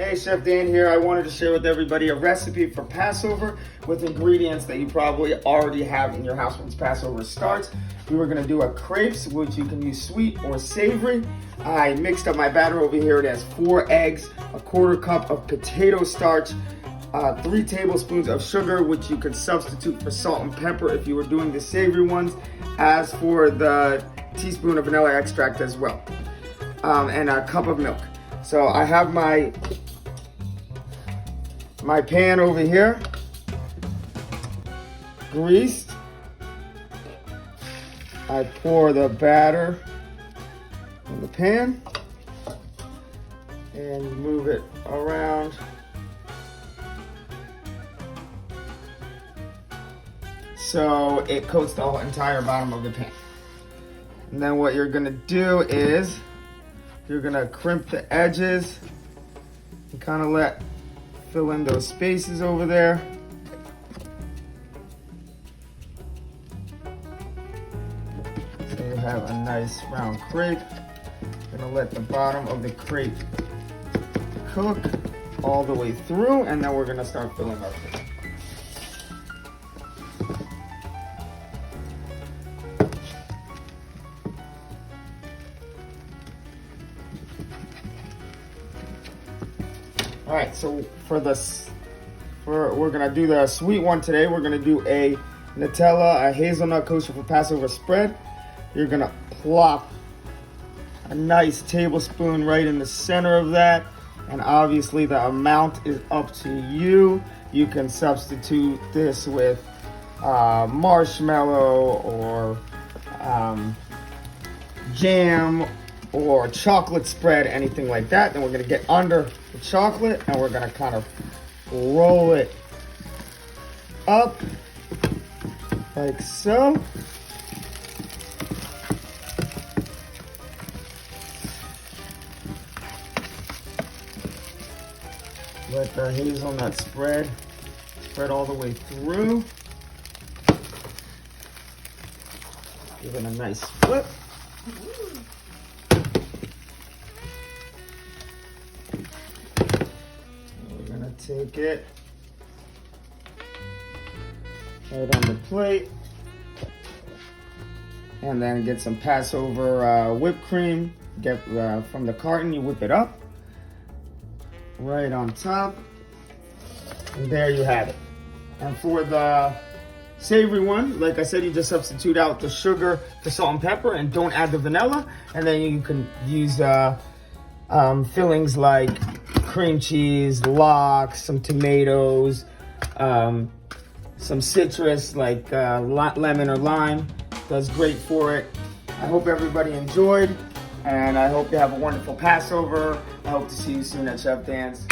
Hey, Chef Dan here. I wanted to share with everybody a recipe for Passover with ingredients that you probably already have in your house once Passover starts. We were gonna do a crepes, which you can use sweet or savory. I mixed up my batter over here. It has 4 eggs, a quarter cup of potato starch, 3 tablespoons of sugar, which you could substitute for salt and pepper if you were doing the savory ones, as for the teaspoon of vanilla extract as well, and a cup of milk. So I have my pan over here, greased. I pour the batter in the pan and move it around. So it coats the whole entire bottom of the pan. And then what you're gonna do is you're gonna crimp the edges and kind of fill in those spaces over there. So you have a nice round crepe. Gonna let the bottom of the crepe cook all the way through, and then we're gonna start filling up. All right, so we're gonna do the sweet one today. We're gonna do a Nutella, a hazelnut kosher for Passover spread. You're gonna plop a nice tablespoon right in the center of that, and obviously the amount is up to you. You can substitute this with marshmallow or jam or chocolate spread, anything like that. Then we're gonna get under the chocolate and we're gonna kind of roll it up like so. Let the hazelnut spread all the way through. Give it a nice flip. We're gonna take it right on the plate and then get some Passover whipped cream. Get from the carton, you whip it up right on top, and there you have it. And for the savory one, like I said, you just substitute out the sugar, the salt and pepper, and don't add the vanilla. And then you can use fillings like cream cheese, lox, some tomatoes, some citrus like lemon or lime. Does great for it. I hope everybody enjoyed, and I hope you have a wonderful Passover. I hope to see you soon at Chef Dan's.